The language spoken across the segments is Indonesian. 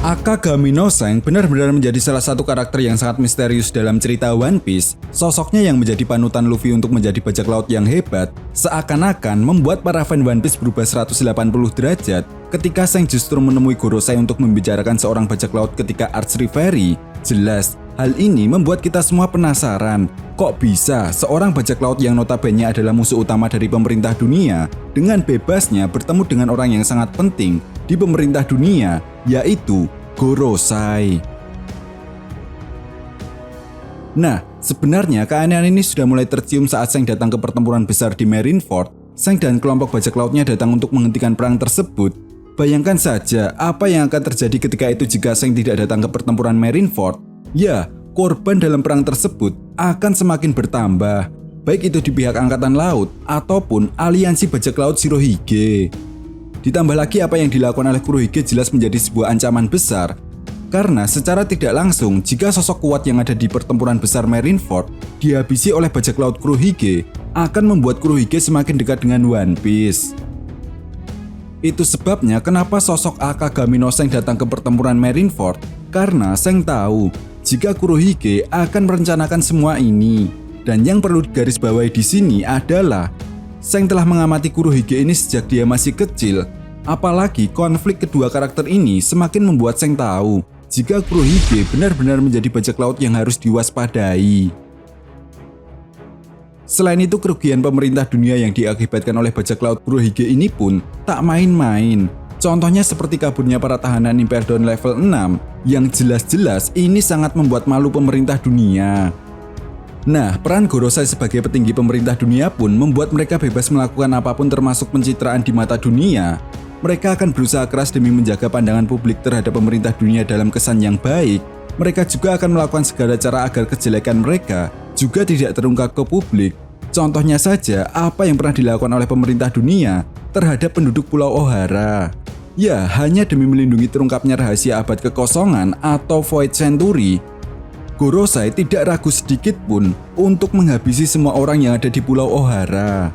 Akagami no Sen benar-benar menjadi salah satu karakter yang sangat misterius dalam cerita One Piece. Sosoknya yang menjadi panutan Luffy untuk menjadi bajak laut yang hebat, seakan-akan membuat para fan One Piece berubah 180 derajat ketika Sen justru menemui Gorosei untuk membicarakan seorang bajak laut ketika Arch Reverie. Jelas, hal ini membuat kita semua penasaran, kok bisa seorang bajak laut yang notabene adalah musuh utama dari pemerintah dunia dengan bebasnya bertemu dengan orang yang sangat penting di pemerintah dunia, yaitu Gorosei. Nah, sebenarnya keanehan ini sudah mulai tercium saat Sen datang ke pertempuran besar di Marineford. Sen dan kelompok bajak lautnya datang untuk menghentikan perang tersebut. Bayangkan saja apa yang akan terjadi ketika itu jika Sen tidak datang ke pertempuran Marineford. Ya, korban dalam perang tersebut akan semakin bertambah, baik itu di pihak Angkatan Laut ataupun aliansi bajak laut Shirohige. Ditambah lagi apa yang dilakukan oleh Kurohige jelas menjadi sebuah ancaman besar. Karena secara tidak langsung, jika sosok kuat yang ada di pertempuran besar Marineford dihabisi oleh bajak laut Kurohige, akan membuat Kurohige semakin dekat dengan One Piece. Itu sebabnya kenapa sosok Akagami no Sen datang ke pertempuran Marineford, karena Sen tahu jika Kurohige akan merencanakan semua ini. Dan yang perlu digarisbawahi di sini adalah Sen telah mengamati Kurohige ini sejak dia masih kecil. Apalagi konflik kedua karakter ini semakin membuat Sen tahu jika Kurohige benar-benar menjadi bajak laut yang harus diwaspadai. Selain itu, kerugian pemerintah dunia yang diakibatkan oleh bajak laut Kurohige ini pun tak main-main. Contohnya seperti kaburnya para tahanan Imperdon level 6 yang jelas-jelas ini sangat membuat malu pemerintah dunia. Nah, peran Gorosei sebagai petinggi pemerintah dunia pun membuat mereka bebas melakukan apapun termasuk pencitraan di mata dunia. Mereka akan berusaha keras demi menjaga pandangan publik terhadap pemerintah dunia dalam kesan yang baik. Mereka juga akan melakukan segala cara agar kejelekan mereka juga tidak terungkap ke publik. Contohnya saja apa yang pernah dilakukan oleh pemerintah dunia terhadap penduduk Pulau Ohara. Ya, hanya demi melindungi terungkapnya rahasia abad kekosongan atau Void Century, Gorosei tidak ragu sedikit pun untuk menghabisi semua orang yang ada di Pulau Ohara.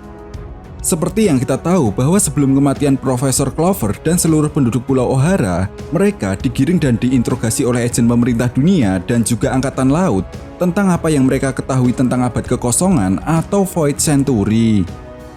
Seperti yang kita tahu bahwa sebelum kematian Profesor Clover dan seluruh penduduk Pulau Ohara, mereka digiring dan diinterogasi oleh agen pemerintah dunia dan juga Angkatan Laut tentang apa yang mereka ketahui tentang abad kekosongan atau Void Century.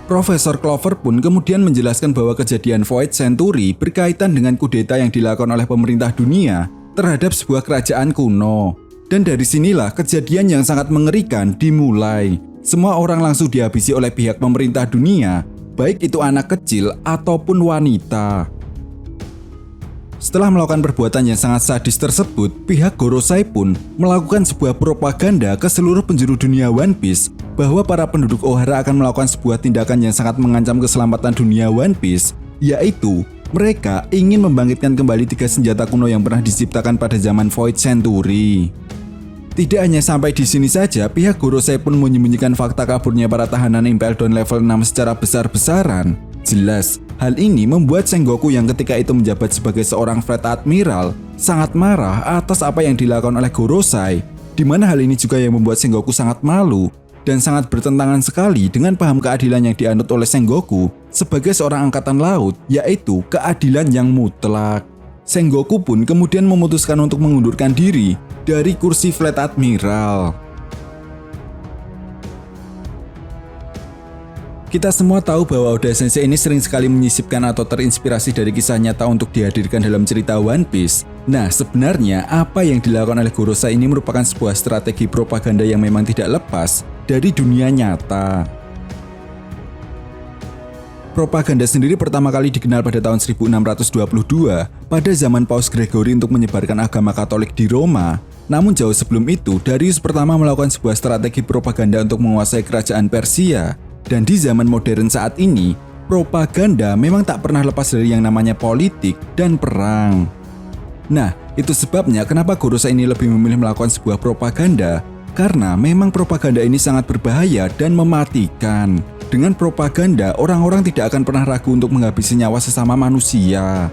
Profesor Clover pun kemudian menjelaskan bahwa kejadian Void Century berkaitan dengan kudeta yang dilakukan oleh pemerintah dunia terhadap sebuah kerajaan kuno. Dan dari sinilah kejadian yang sangat mengerikan dimulai. Semua orang langsung dihabisi oleh pihak pemerintah dunia, baik itu anak kecil ataupun wanita. Setelah melakukan perbuatan yang sangat sadis tersebut, pihak Gorosei pun melakukan sebuah propaganda ke seluruh penjuru dunia One Piece bahwa para penduduk Ohara akan melakukan sebuah tindakan yang sangat mengancam keselamatan dunia One Piece, yaitu mereka ingin membangkitkan kembali 3 senjata kuno yang pernah diciptakan pada zaman Void Century. Tidak hanya sampai di sini saja, pihak Gorosei pun menyembunyikan fakta kaburnya para tahanan Imperdon level 6 secara besar-besaran. Jelas, hal ini membuat Sengoku yang ketika itu menjabat sebagai seorang Fleet Admiral sangat marah atas apa yang dilakukan oleh Gorosei, di mana hal ini juga yang membuat Sengoku sangat malu dan sangat bertentangan sekali dengan paham keadilan yang dianut oleh Sengoku sebagai seorang angkatan laut, yaitu keadilan yang mutlak. Sengoku pun kemudian memutuskan untuk mengundurkan diri dari kursi Fleet Admiral. Kita semua tahu bahwa Oda Sensei ini sering sekali menyisipkan atau terinspirasi dari kisah nyata untuk dihadirkan dalam cerita One Piece. Nah, sebenarnya apa yang dilakukan oleh Gorosei ini merupakan sebuah strategi propaganda yang memang tidak lepas dari dunia nyata. Propaganda sendiri pertama kali dikenal pada tahun 1622 pada zaman Paus Gregory untuk menyebarkan agama Katolik di Roma. Namun jauh sebelum itu, Darius pertama melakukan sebuah strategi propaganda untuk menguasai kerajaan Persia. Dan di zaman modern saat ini, propaganda memang tak pernah lepas dari yang namanya politik dan perang. Nah, itu sebabnya kenapa Gorosei ini lebih memilih melakukan sebuah propaganda, karena memang propaganda ini sangat berbahaya dan mematikan. Dengan propaganda, orang-orang tidak akan pernah ragu untuk menghabisi nyawa sesama manusia.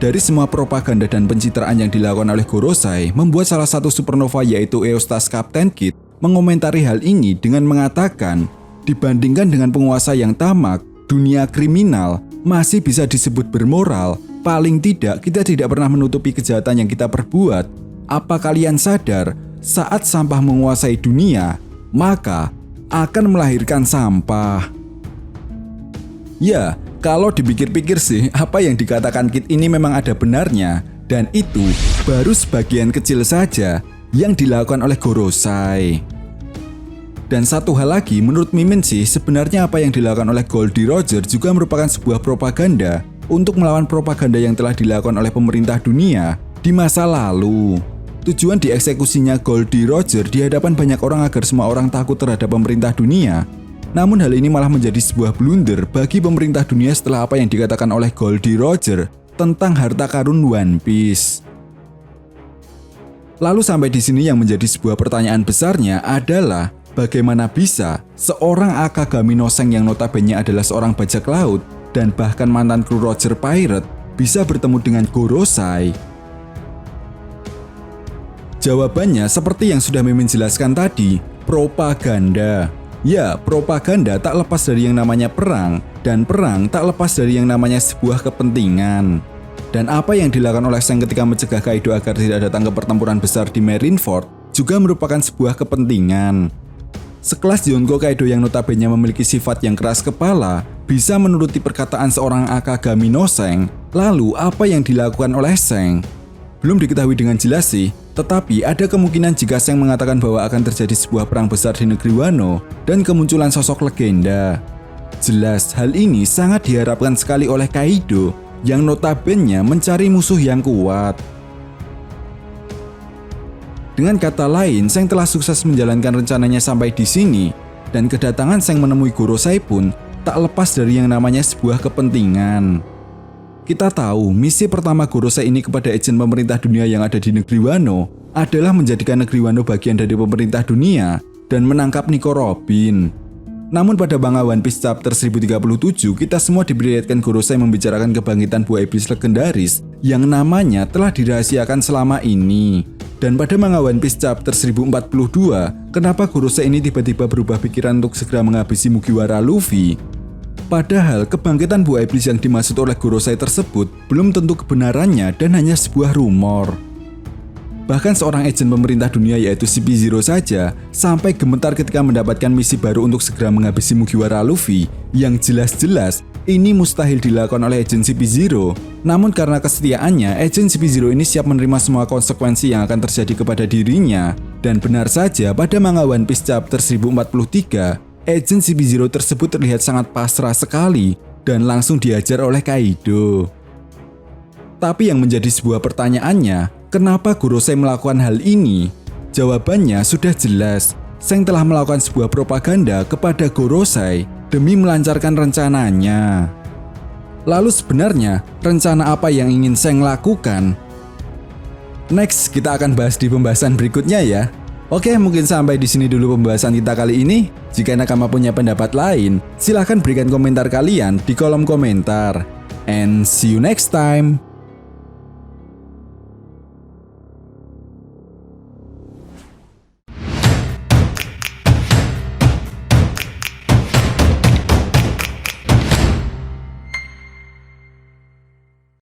Dari semua propaganda dan pencitraan yang dilakukan oleh Gorosei, membuat salah satu supernova yaitu Eustas Captain Kidd mengomentari hal ini dengan mengatakan, dibandingkan dengan penguasa yang tamak, dunia kriminal masih bisa disebut bermoral paling tidak kita tidak pernah menutupi kejahatan yang kita perbuat. Apa kalian sadar, saat sampah menguasai dunia, maka akan melahirkan sampah? Ya, kalau dipikir-pikir sih, apa yang dikatakan Kid ini memang ada benarnya. Dan itu baru sebagian kecil saja yang dilakukan oleh Gorosei. Dan satu hal lagi, menurut Mimin sih, sebenarnya apa yang dilakukan oleh Goldie Roger juga merupakan sebuah propaganda untuk melawan propaganda yang telah dilakukan oleh pemerintah dunia di masa lalu. Tujuan dieksekusinya Goldie Roger di hadapan banyak orang agar semua orang takut terhadap pemerintah dunia. Namun hal ini malah menjadi sebuah blunder bagi pemerintah dunia setelah apa yang dikatakan oleh Goldie Roger tentang harta karun One Piece. Lalu sampai di sini yang menjadi sebuah pertanyaan besarnya adalah bagaimana bisa seorang Akagami no Seng yang notabene adalah seorang bajak laut dan bahkan mantan kru Roger Pirate bisa bertemu dengan Gorosei? Jawabannya seperti yang sudah Mimin jelaskan tadi, propaganda. Ya, propaganda tak lepas dari yang namanya perang, dan perang tak lepas dari yang namanya sebuah kepentingan. Dan apa yang dilakukan oleh Seng ketika mencegah Kaido agar tidak datang ke pertempuran besar di Marineford juga merupakan sebuah kepentingan. Sekelas Yonko Kaido yang notabene memiliki sifat yang keras kepala, bisa menuruti perkataan seorang Akagami no Seng, lalu apa yang dilakukan oleh Seng? Belum diketahui dengan jelas sih, tetapi ada kemungkinan jika Seng mengatakan bahwa akan terjadi sebuah perang besar di negeri Wano dan kemunculan sosok legenda. Jelas hal ini sangat diharapkan sekali oleh Kaido yang notabene mencari musuh yang kuat. Dengan kata lain, Seng telah sukses menjalankan rencananya sampai di sini, dan kedatangan Seng menemui Gorosei pun tak lepas dari yang namanya sebuah kepentingan. Kita tahu misi pertama Gorosei ini kepada agen pemerintah dunia yang ada di negeri Wano adalah menjadikan negeri Wano bagian dari pemerintah dunia dan menangkap Nico Robin. Namun pada manga One Piece chapter 1037 kita semua diperlihatkan Gorosei membicarakan kebangkitan buah iblis legendaris yang namanya telah dirahasiakan selama ini. Dan pada manga One Piece chapter 1042, kenapa Gorosei ini tiba-tiba berubah pikiran untuk segera menghabisi Mugiwara Luffy? Padahal kebangkitan buah iblis yang dimaksud oleh Gorosei tersebut belum tentu kebenarannya dan hanya sebuah rumor. Bahkan seorang agen pemerintah dunia yaitu CP0 saja sampai gemetar ketika mendapatkan misi baru untuk segera menghabisi Mugiwara Luffy yang jelas-jelas ini mustahil dilakukan oleh agen CP0. Namun karena kesetiaannya, agen CP0 ini siap menerima semua konsekuensi yang akan terjadi kepada dirinya. Dan benar saja pada manga One Piece chapter 1043, agen CP0 tersebut terlihat sangat pasrah sekali dan langsung diajar oleh Kaido. Tapi yang menjadi sebuah pertanyaannya, kenapa Gorosei melakukan hal ini? Jawabannya sudah jelas. Seng telah melakukan sebuah propaganda kepada Gorosei demi melancarkan rencananya. Lalu sebenarnya rencana apa yang ingin Seng lakukan? Next, kita akan bahas di pembahasan berikutnya ya. Oke, mungkin sampai di sini dulu pembahasan kita kali ini. Jika nakama punya pendapat lain, silahkan berikan komentar kalian di kolom komentar. And see you next time.